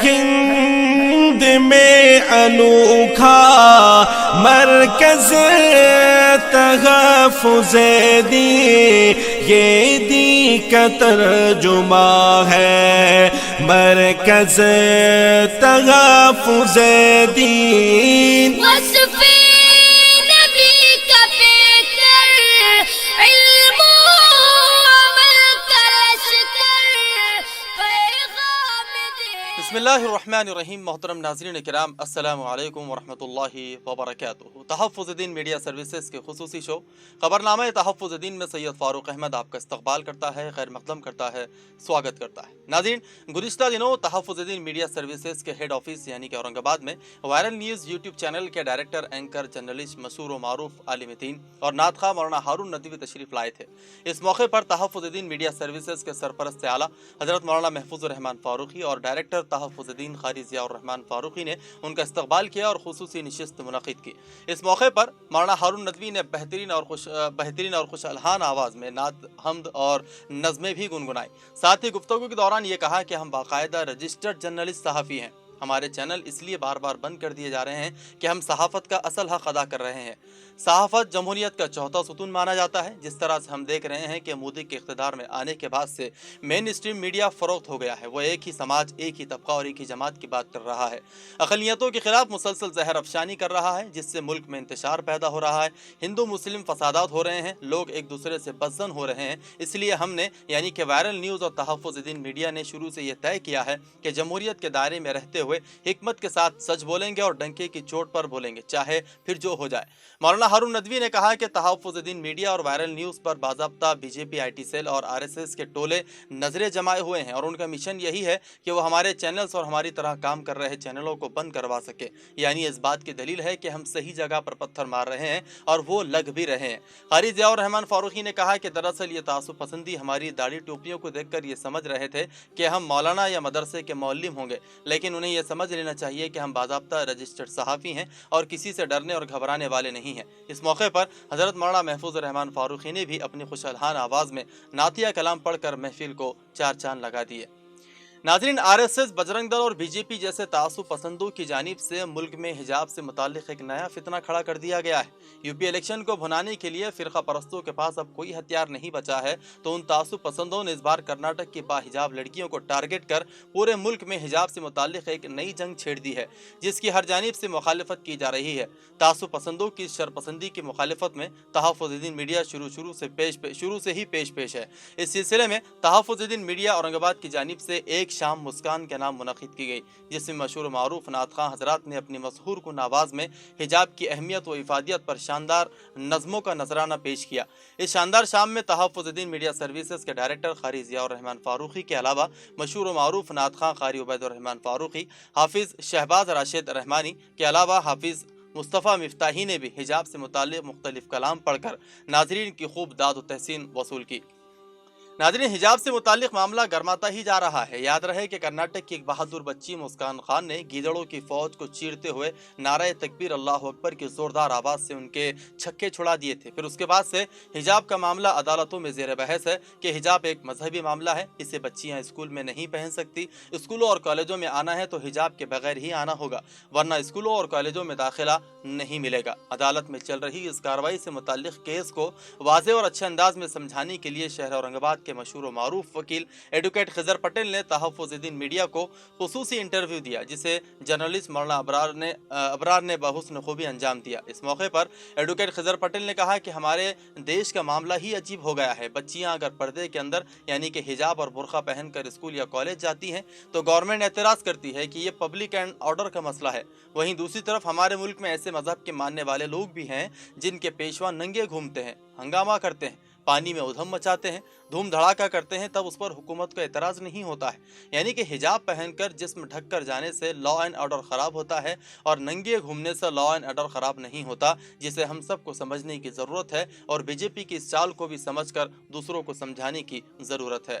ہند میں انوکھا مرکز تحفظ دین، یہ دین کا ترجمہ ہے مرکز تحفظ دین۔ وصف نبی کا پیکر، علم و عمل کا لشکر، پیغام دین۔ بسم اللہ الرحمن الرحیم۔ محترم ناظرین کرام، السلام علیکم ورحمۃ اللہ وبرکاتہ۔ تحفظ دین میڈیا سروسز کے خصوصی شو خبرنامہ تحفظ دین میں سید فاروق احمد آپ کا استقبال کرتا ہے، خیر مقدم کرتا ہے، سواگت کرتا ہے۔ ناظرین، گزشتہ دنوں تحفظ دین میڈیا سروسز کے ہیڈ آفس یعنی کہ اورنگ آباد میں وائرل نیوز یوٹیوب چینل کے ڈائریکٹر، اینکر، جرنلسٹ، مشہور و معروف عالم دین اور نعت خواہ مولانا ہارون ندوی تشریف لائے تھے۔ اس موقع پر تحفظ دین میڈیا سروسز کے سرپرست اعلیٰ حضرت مولانا محفوظ الرحمان فاروقی اور ڈائریکٹر تحفظ دین قاری ضیاء الرحمان فاروقی نے ان کا استقبال کیا اور خصوصی نشست منعقد کی۔ اس موقع پر مولانا ہارون ندوی نے بہترین اور خوش الحان آواز میں نعت، حمد اور نظمیں بھی گنگنائی۔ ساتھ ہی گفتگو کے دوران یہ کہا کہ ہم باقاعدہ رجسٹرڈ جرنلسٹ صحافی ہیں، ہمارے چینل اس لیے بار بار بند کر دیے جا رہے ہیں کہ ہم صحافت کا اصل حق ادا کر رہے ہیں۔ صحافت جمہوریت کا چوتھا ستون مانا جاتا ہے۔ جس طرح سے ہم دیکھ رہے ہیں کہ مودی کے اقتدار میں آنے کے بعد سے مین اسٹریم میڈیا فروخت ہو گیا ہے، وہ ایک ہی سماج، ایک ہی طبقہ اور ایک ہی جماعت کی بات کر رہا ہے، اقلیتوں کے خلاف مسلسل زہر افشانی کر رہا ہے، جس سے ملک میں انتشار پیدا ہو رہا ہے، ہندو مسلم فسادات ہو رہے ہیں، لوگ ایک دوسرے سے بدظن ہو رہے ہیں۔ اس لیے ہم نے یعنی کہ وائرل نیوز اور تحفظ دین میڈیا نے شروع سے یہ طے کیا ہے کہ جمہوریت کے دائرے میں رہتے ہوئے حکمت کے ساتھ سچ بولیں گے اور ڈنکے کی چوٹ پر بولیں گے، چاہے پھر جو ہو جائے۔ مولانا ہارون ندوی نے کہا کہ تحفظ دین میڈیا اور وائرل نیوز پر باضابطہ B J P, I T cell اور آر ایس ایس کے ٹولے نظریں جمائے ہوئے ہیں اور ان کا مشن یہی ہے کہ وہ ہمارے چینلز اور ہماری طرح کام کر رہے چینلوں کو بند کروا سکے۔ یعنی اس بات کی دلیل ہے کہ ہم صحیح جگہ پر پتھر مار رہے ہیں اور وہ لگ بھی رہے ہیں۔ قاری ضیاء الرحمان فاروقی نے کہا کہ دراصل یہ تعصب پسندی ہماری داڑھی ٹوپیوں کو دیکھ کر یہ سمجھ رہے تھے کہ ہم مولانا یا مدرسے کے معلم ہوں گے، لیکن انہیں یہ سمجھ لینا چاہیے کہ ہم باضابطہ رجسٹرڈ صحافی ہیں اور کسی سے ڈرنے اور گھبرانے والے نہیں ہیں۔ اس موقع پر حضرت مولانا محفوظ الرحمان فاروقی نے بھی اپنی خوش الحان آواز میں نعتیہ کلام پڑھ کر محفل کو چار چاند لگا دیے۔ ناظرین، آر ایس ایس، بجرنگ دل اور بی جے پی جیسے تعصب پسندوں کی جانب سے ملک میں حجاب سے متعلق ایک نیا فتنہ کھڑا کر دیا گیا ہے۔ یو پی الیکشن کو بھنانے کے لیے فرقہ پرستوں کے پاس اب کوئی ہتھیار نہیں بچا ہے، تو ان تعصب پسندوں نے اس بار کرناٹک کی باحجاب لڑکیوں کو ٹارگٹ کر پورے ملک میں حجاب سے متعلق ایک نئی جنگ چھیڑ دی ہے، جس کی ہر جانب سے مخالفت کی جا رہی ہے۔ تعصب پسندوں کی شرپسندی کی مخالفت میں تحفظ دین میڈیا شروع سے ہی پیش ہے۔ اس سلسلے میں تحفظ دین میڈیا اورنگ آباد کی جانب سے ایک شام مسکان کے نام منعقد کی گئی، جس میں مشہور و معروف نعت خواہ حضرات نے اپنی مسحور کن آواز میں حجاب کی اہمیت و افادیت پر شاندار نظموں کا نذرانہ پیش کیا۔ اس شاندار شام میں تحفظ دین میڈیا سروسز کے ڈائریکٹر قاری ضیاء الرحمان فاروقی کے علاوہ مشہور و معروف نعت خواہ قاری عبید الرحمان فاروقی، حافظ شہباز راشد رحمانی کے علاوہ حافظ مصطفیٰ مفتاحی نے بھی حجاب سے متعلق مختلف کلام پڑھ کر ناظرین کی خوب داد و تحسین وصول کی۔ ناظرین، حجاب سے متعلق معاملہ گرماتا ہی جا رہا ہے۔ یاد رہے کہ کرناٹک کی ایک بہادر بچی مسکان خان نے گیدڑوں کی فوج کو چیرتے ہوئے نعرہ تکبیر اللہ اکبر کی زوردار آواز سے ان کے چھکے چھڑا دیے تھے۔ پھر اس کے بعد سے حجاب کا معاملہ عدالتوں میں زیر بحث ہے کہ حجاب ایک مذہبی معاملہ ہے، اسے بچیاں اسکول میں نہیں پہن سکتی، اسکولوں اور کالجوں میں آنا ہے تو حجاب کے بغیر ہی آنا ہوگا، ورنہ اسکولوں اور کالجوں میں داخلہ نہیں ملے گا۔ عدالت میں چل رہی اس کارروائی سے متعلق کیس کو واضح اور اچھے انداز میں سمجھانے کے لیے شہر اورنگ آباد کے مشہور و معروف وکیل ایڈوکیٹ خضر پٹیل نے تحفظ دین میڈیا کو خصوصی انٹرویو دیا، جسے جرنلسٹ مولانا ابرار نے بحسن خوبی انجام دیا۔ اس موقع پر ایڈوکیٹ خضر پٹیل نے کہا کہ ہمارے دیش کا معاملہ ہی عجیب ہو گیا ہے۔ بچیاں اگر پردے کے اندر یعنی کہ حجاب اور برقع پہن کر اسکول یا کالج جاتی ہیں تو گورنمنٹ اعتراض کرتی ہے کہ یہ پبلک اینڈ آرڈر کا مسئلہ ہے۔ وہیں دوسری طرف ہمارے ملک میں ایسے مذہب کے ماننے والے لوگ بھی ہیں جن کے پیشوا ننگے گھومتے ہیں، ہنگامہ کرتے ہیں، پانی میں ادھم مچاتے ہیں، دھوم دھڑاکہ کرتے ہیں، تب اس پر حکومت کا اعتراض نہیں ہوتا ہے۔ یعنی کہ حجاب پہن کر جسم ڈھک کر جانے سے لا اینڈ آرڈر خراب ہوتا ہے اور ننگے گھومنے سے لا اینڈ آرڈر خراب نہیں ہوتا، جسے ہم سب کو سمجھنے کی ضرورت ہے اور بی جے پی کی اس چال کو بھی سمجھ کر دوسروں کو سمجھانے کی ضرورت ہے۔